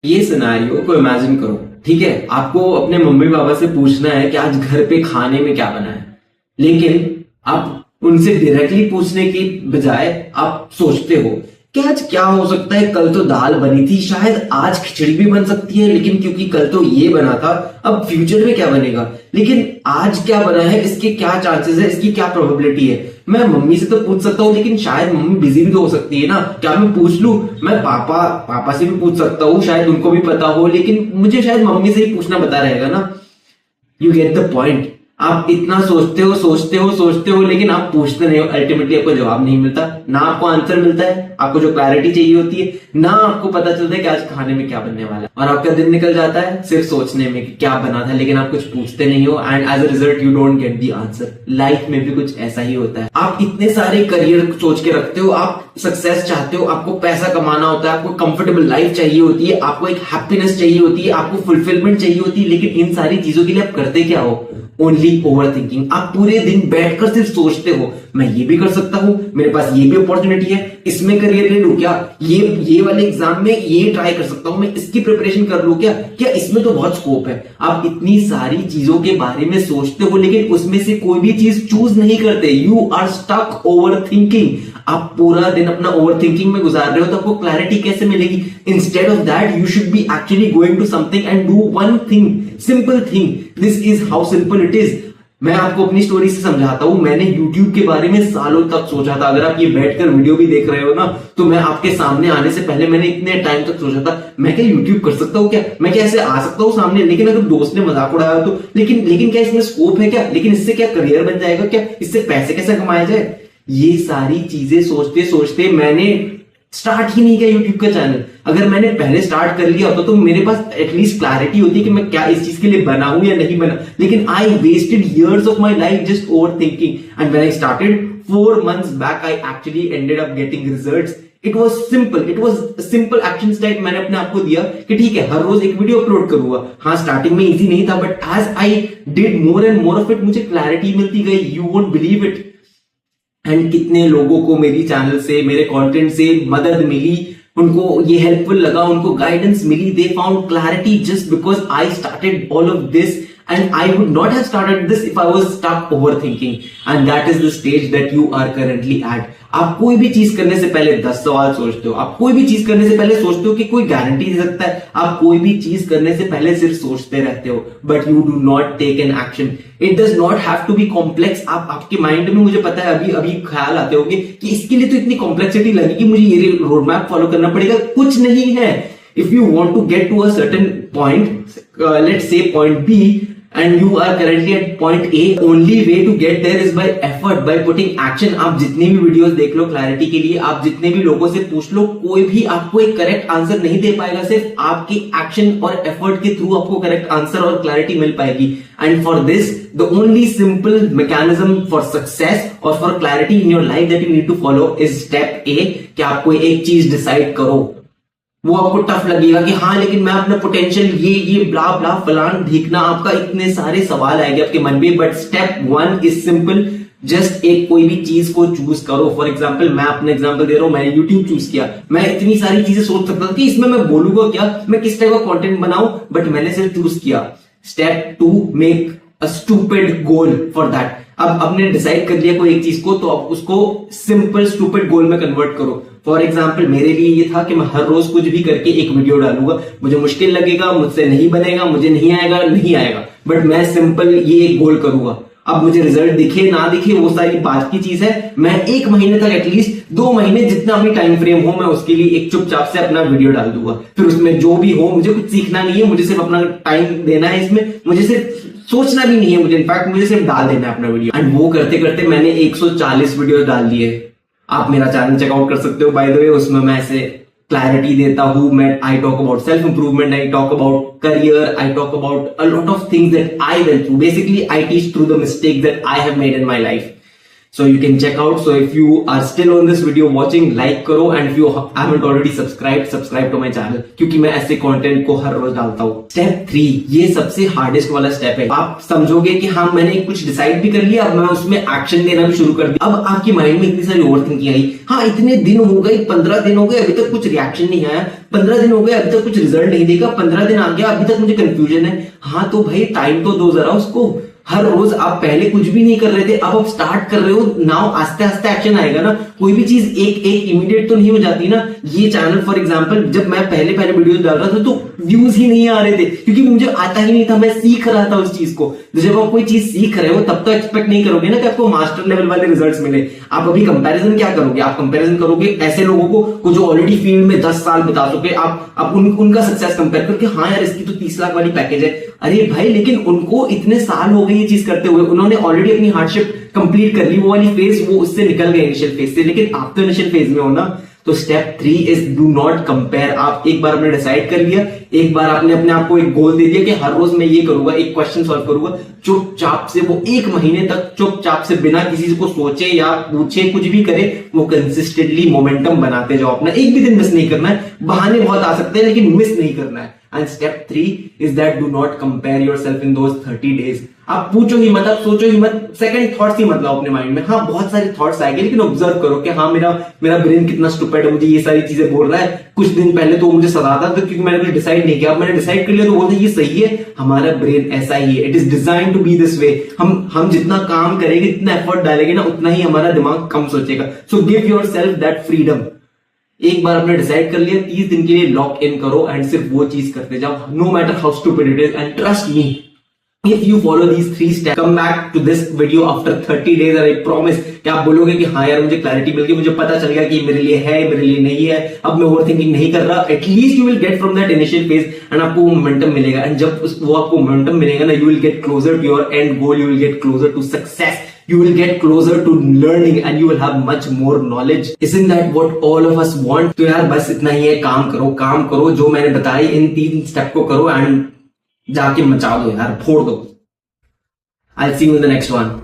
ये सिनेरियो को इमेजिन करो, ठीक है। आपको अपने मम्मी पापा से पूछना है कि आज घर पे खाने में क्या बना है, लेकिन आप उनसे डायरेक्टली पूछने की बजाय आप सोचते हो कि आज क्या हो सकता है। कल तो दाल बनी थी, शायद आज खिचड़ी भी बन सकती है, लेकिन क्योंकि कल तो ये बना था, अब फ्यूचर में क्या बनेगा, लेकिन आज क्या बना है, इसके क्या चांसेस है, इसकी क्या प्रोबेबिलिटी है। मैं मम्मी से तो पूछ सकता हूँ, लेकिन शायद मम्मी बिजी भी तो हो सकती है ना। क्या मैं पूछ लूं? मैं पापा पापा से भी पूछ सकता हूँ, शायद उनको भी पता हो, लेकिन मुझे शायद मम्मी से ही पूछना बता रहेगा ना। You get the point. आप इतना सोचते हो, लेकिन आप पूछते नहीं हो। अल्टीमेटली आपको जवाब नहीं मिलता, ना आपको आंसर मिलता है, आपको जो क्लैरिटी चाहिए होती है, ना आपको पता चलता है कि आज खाने में क्या बनने वाला है। और आपका दिन निकल जाता है सिर्फ सोचने में कि क्या बना था, लेकिन आप कुछ पूछते नहीं हो, and as a result you don't get the answer. Life में भी कुछ ऐसा ही होता है। आप इतने सारे करियर सोच के रखते हो, आप सक्सेस चाहते हो, आपको पैसा कमाना होता है, आपको कंफर्टेबल लाइफ चाहिए होती है, आपको एक हैप्पीनेस चाहिए होती है, आपको फुलफिलमेंट चाहिए होती है, लेकिन इन सारी चीजों के लिए आप करते क्या हो? Only over thinking. आप पूरे दिन बैठकर सिर्फ सोचते हो, मैं ये भी कर सकता हूं, मेरे पास ये भी अपॉर्चुनिटी है, इसमें करियर ले लूं क्या, ये वाले एग्जाम में ये ट्राई कर सकता हूं, मैं इसकी प्रिपरेशन कर लूं क्या इसमें तो बहुत स्कोप है। आप इतनी सारी चीजों के बारे में सोचते हो, लेकिन उसमें से कोई भी चीज चूज नहीं करते। You are stuck overthinking. आप पूरा दिन अपना ओवर थिंकिंग में गुजार रहे हो, तो आपको क्लैरिटी कैसे मिलेगी? Instead of that you should be actually going to something and do one thing, simple thing. This is how simple it is. मैं आपको अपनी स्टोरी से समझाता हूं। मैंने YouTube के बारे में सालों तक सोचा था। अगर आप ये बैठकर वीडियो भी देख रहे हो ना, तो मैं आपके सामने आने से पहले मैंने इतने टाइम तक सोचा था, मैं क्या YouTube कर सकता हूँ क्या, मैं क्या ऐसे आ सकता हूँ सामने, लेकिन अगर दोस्त ने मजाक उड़ाया तो, लेकिन क्या इसमें स्कोप है क्या, लेकिन इससे क्या करियर बन जाएगा क्या, इससे पैसे कैसे कमाए जाए। ये सारी चीजें सोचते सोचते मैंने स्टार्ट ही नहीं किया यूट्यूब का चैनल। अगर मैंने पहले स्टार्ट कर लिया होता तो मेरे पास एटलीस्ट क्लैरिटी होती कि मैं क्या इस चीज के लिए बना हूं या नहीं बना। लेकिन I wasted years of my life just overthinking, and when I started 4 months back I actually ended up getting results. It was simple. It was a simple action step मैंने अपने आप को दिया कि ठीक है, हर रोज एक वीडियो अपलोड करूंगा। हाँ, स्टार्टिंग में इजी नहीं था, but as I did more and more of it, मुझे क्लैरिटी मिलती गई। You won't believe it. And कितने लोगों को मेरी चैनल से, मेरे कंटेंट से मदद मिली, उनको ये हेल्पफुल लगा, उनको गाइडेंस मिली। They found clarity just because I started all of this, and I would not have started this if I was stuck overthinking. And that is the stage that you are currently at. आप कोई भी चीज करने से पहले 10 सवाल सोचते हो। आप कोई भी चीज करने से पहले सोचते हो कि कोई गारंटी दे सकता है। आप कोई भी चीज करने से पहले सिर्फ सोचते रहते हो, but you do not take an action. It does not have to be complex. आपके माइंड में, मुझे पता है, अभी ख्याल आते होंगे कि इसके लिए तो इतनी कॉम्प्लेक्सिटी लगेगी, मुझे ये रोड मैप फॉलो करना पड़ेगा। कुछ नहीं है। If you want to get to a certain point, let's say point B, and you are currently at point A, only way to get there is by effort, by putting action. आप जितनी भी videos देख लो clarity के लिए, आप जितने भी लोगों से पूछ लो, कोई भी आपको एक करेक्ट आंसर नहीं दे पाएगा। सिर्फ आपके एक्शन और एफर्ट के थ्रू आपको करेक्ट आंसर और क्लैरिटी मिल पाएगी। And for this the only simple mechanism for success और for clarity in your life that you need to follow is step A, कि आपको एक चीज डिसाइड करो। वो आपको टफ लगेगा कि हाँ, लेकिन मैं अपना पोटेंशियल ये ब्ला ब्ला फलान ढीकना, आपका इतने सारे सवाल आएंगे आपके मन में। But step 1 is simple. Just एक कोई भी चीज को चूज करो। फॉर एग्जाम्पल, मैं अपना एग्जाम्पल दे रहा हूं, मैंने यूट्यूब चूज किया। मैं इतनी सारी चीजें सोच सकता था कि इसमें मैं बोलूंगा क्या, मैं किस टाइप का कंटेंट बनाऊं, बट मैंने सिर्फ चूज किया। Step 2, make a stupid goal for that. अब आपने डिसाइड कर लिया कोई एक चीज को, तो आप उसको सिंपल स्टूपिड गोल में कन्वर्ट करो। फॉर एग्जाम्पल, मेरे लिए ये था कि मैं हर रोज कुछ भी करके एक वीडियो डालूंगा। मुझे मुश्किल लगेगा, मुझसे नहीं बनेगा, मुझे नहीं आएगा, बट मैं सिंपल ये एक गोल करूंगा। अब मुझे रिजल्ट दिखे ना दिखे वो सारी बात की चीज है। मैं 1 महीने तक, एटलीस्ट 2 महीने, जितना भी टाइम फ्रेम हो, मैं उसके लिए एक चुपचाप से अपना वीडियो डाल दूंगा। फिर उसमें जो भी हो, मुझे कुछ सीखना नहीं है, मुझे सिर्फ अपना टाइम देना है इसमें, मुझे सिर्फ सोचना भी नहीं है, मुझे इनफैक्ट मुझे सिर्फ डाल देना है अपना वीडियो। एंड वो करते करते मैंने 140 वीडियो डाल दिए। आप मेरा चैनल चेकआउट कर सकते हो, बाय द वे। उसमें मैं ऐसे क्लैरिटी देता हूं, मैं I talk about self improvement, I talk about career, I talk about a lot of things that I went through. Basically I teach through the mistake that I have made in my life. So you can check out. So if you are still on this video watching, like करो, and if you haven't already subscribe to my channel, क्योंकि मैं ऐसे content को हर रोज डालता हूँ। Step 3, ये सबसे hardest वाला स्टेप है। आप समझोगे कि हाँ मैंने कुछ डिसाइड भी कर लिया, अब मैं उसमें एक्शन देना भी शुरू कर दिया। अब आपकी माइंड में इतनी सारी ओवरथिंकिंग आई, हाँ इतने दिन हो गए, 15 दिन हो गए, अभी तक कुछ रिएक्शन नहीं आया, 15 दिन हो गए अभी तक कुछ रिजल्ट नहीं देखा, 15 दिन आ गया अभी तक मुझे कंफ्यूजन है। हाँ तो भाई टाइम तो दो जरा उसको। हर रोज आप पहले कुछ भी नहीं कर रहे थे, अब आप स्टार्ट कर रहे हो, नाउ आस्ते आस्ते एक्शन आएगा ना। कोई भी चीज एक इमीडिएट तो नहीं हो जाती ना। ये चैनल फॉर एग्जांपल, जब मैं पहले वीडियोस डाल रहा था तो व्यूज ही नहीं आ रहे थे, क्योंकि मुझे आता ही नहीं था, मैं सीख रहा था उस चीज को। तो जब आप कोई चीज सीख रहे हो तब तो एक्सपेक्ट नहीं करोगे ना कि आपको मास्टर लेवल वाले रिजल्ट्स मिले। आप अभी कंपैरिजन क्या करोगे? आप कंपैरिजन करोगे ऐसे लोगों को जो ऑलरेडी फील्ड में 10 साल बिता चुके। आप उनका सक्सेस कंपेयर करके, हाँ यार इसकी तो 30 लाख वाली पैकेज है। अरे भाई लेकिन उनको इतने साल हो गए ये चीज करते हुए, उन्होंने ऑलरेडी अपनी हार्डशिप कंप्लीट कर ली, वो वाली फेज वो उससे निकल गए इनिशियल फेज से। लेकिन आप तो इनिशियल फेज में हो ना। तो step 3 is do not compare. आप एक बार आपने डिसाइड कर लिया, एक बार आपने अपने आप को एक गोल दे दिया कि हर रोज मैं ये करूंगा, एक क्वेश्चन सॉल्व करूंगा, चुपचाप से वो 1 महीने तक चुपचाप से बिना किसी को सोचे या पूछे कुछ भी करे, वो कंसिस्टेंटली मोमेंटम बनाते जाओ अपना। एक भी दिन मिस नहीं करना है। बहाने बहुत आ सकते हैं लेकिन मिस नहीं करना है। And step 3 is that do not compare yourself in those 30 days। आप पूछो ही मत, आप सोचो ही मत, सेकंड थॉट्स ही मत लाओ अपने माइंड में। हाँ बहुत सारे थॉट्स आएंगे लेकिन ऑब्जर्व करो कि हाँ मेरा ब्रेन कितना स्टूपिड है, मुझे ये सारी चीजें बोल रहा है। कुछ दिन पहले तो मुझे सताता था क्योंकि मैंने कुछ डिसाइड नहीं किया, अब मैंने डिसाइड कर लिया तो बोलते ये सही है। हमारा ब्रेन ऐसा ही है, it is design to be this way. हम जितना काम करेंगे, जितना एफर्ट डालेंगे ना, उतना ही हमारा दिमाग कम सोचेगा। So give yourself that freedom. एक बार आपने डिसाइड कर लिया, 30 दिन के लिए लॉक इन करो एंड सिर्फ वो चीज करते जाओ, no matter how stupid it is. And trust me, if you follow these 3 steps, come back to this video after 30 days and I promise कि आप बोलोगे कि हाँ यार मुझे क्लैरिटी मिल गई, मुझे पता चल गया कि मेरे लिए है, मेरे लिए नहीं है, अब मैं ओवरथिंकिंग नहीं कर रहा। At least you will get from that initial phase and आपको मोमेंटम मिलेगा। एंड जब वो आपको मोमेंटम मिलेगा ना, you will get closer to your end goal, you will get closer to success, you will get closer to learning and you will have much more knowledge. Isn't that what all of us want? तो यार बस इतना ही है, काम करो जो मैंने बताई, इन 3 स्टेप को करो एंड जाके मचा दो यार, फोड़ दो। I'll see you in the next one.